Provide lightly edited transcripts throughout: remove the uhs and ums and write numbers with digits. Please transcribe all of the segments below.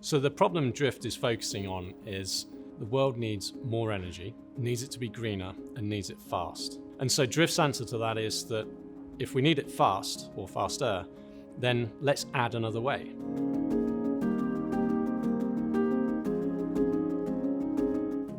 So the problem Drift is focusing on is the world needs more energy, needs it to be greener, and needs it fast. And so Drift's answer to that is that if we need it fast or faster, then let's add another way.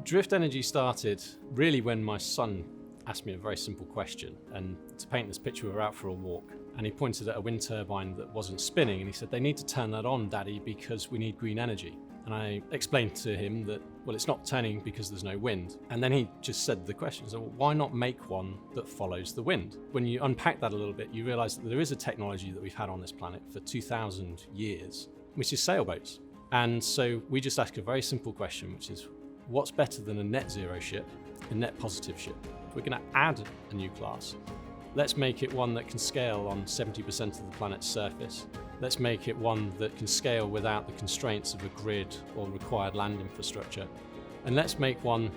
Drift Energy started really when my son asked me a very simple question. And to paint this picture, we were out for a walk and he pointed at a wind turbine that wasn't spinning and he said, "They need to turn that on, Daddy, because we need green energy." And I explained to him that, well, it's not turning because there's no wind. And then he just said the question, so why not make one that follows the wind? When you unpack that a little bit, you realize that there is a technology that we've had on this planet for 2,000 years, which is sailboats. And so we just ask a very simple question, which is, what's better than a net zero ship, a net positive ship? If we're going to add a new class, let's make it one that can scale on 70% of the planet's surface. Let's make it one that can scale without the constraints of a grid or required land infrastructure. And let's make one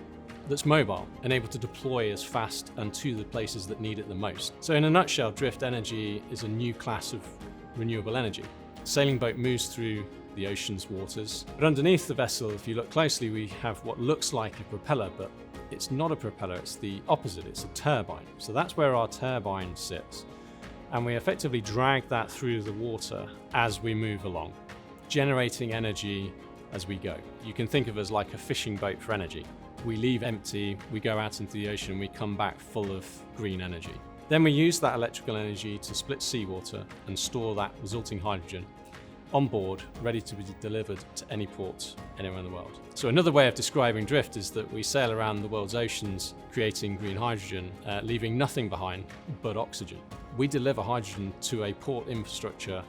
that's mobile and able to deploy as fast and to the places that need it the most. So in a nutshell, Drift Energy is a new class of renewable energy. The sailing boat moves through the ocean's waters, but underneath the vessel, if you look closely, we have what looks like a propeller, but it's not a propeller, it's the opposite, it's a turbine. So that's where our turbine sits. And we effectively drag that through the water as we move along, generating energy as we go. You can think of us like a fishing boat for energy. We leave empty, we go out into the ocean, we come back full of green energy. Then we use that electrical energy to split seawater and store that resulting hydrogen on board, ready to be delivered to any port anywhere in the world. So another way of describing Drift is that we sail around the world's oceans creating green hydrogen, leaving nothing behind but oxygen. We deliver hydrogen to a port infrastructure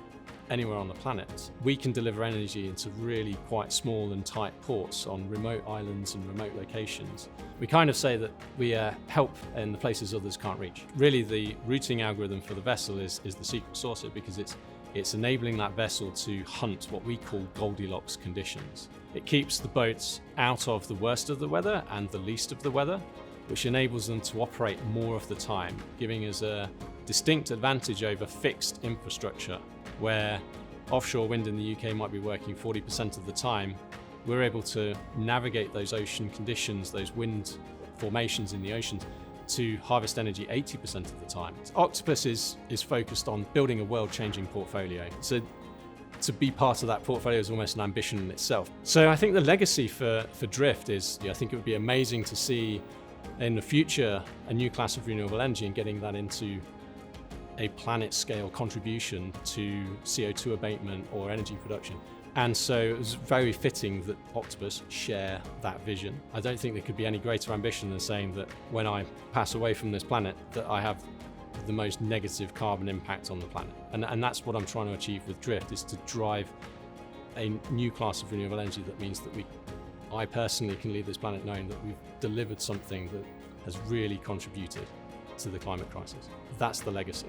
anywhere on the planet. We can deliver energy into really quite small and tight ports on remote islands and remote locations. We kind of say that we help in the places others can't reach. Really, the routing algorithm for the vessel is the secret sauce here, because it's enabling that vessel to hunt what we call Goldilocks conditions. It keeps the boats out of the worst of the weather and the least of the weather, which enables them to operate more of the time, giving us a distinct advantage over fixed infrastructure, where offshore wind in the UK might be working 40% of the time. We're able to navigate those ocean conditions, those wind formations in the oceans, to harvest energy 80% of the time. Octopus is focused on building a world-changing portfolio. So to be part of that portfolio is almost an ambition in itself. So I think the legacy for Drift is, I think it would be amazing to see in the future a new class of renewable energy and getting that into a planet-scale contribution to CO2 abatement or energy production. And so it was very fitting that Octopus share that vision. I don't think there could be any greater ambition than saying that when I pass away from this planet, that I have the most negative carbon impact on the planet. And that's what I'm trying to achieve with Drift, is to drive a new class of renewable energy that means that I personally can leave this planet knowing that we've delivered something that has really contributed to the climate crisis. That's the legacy.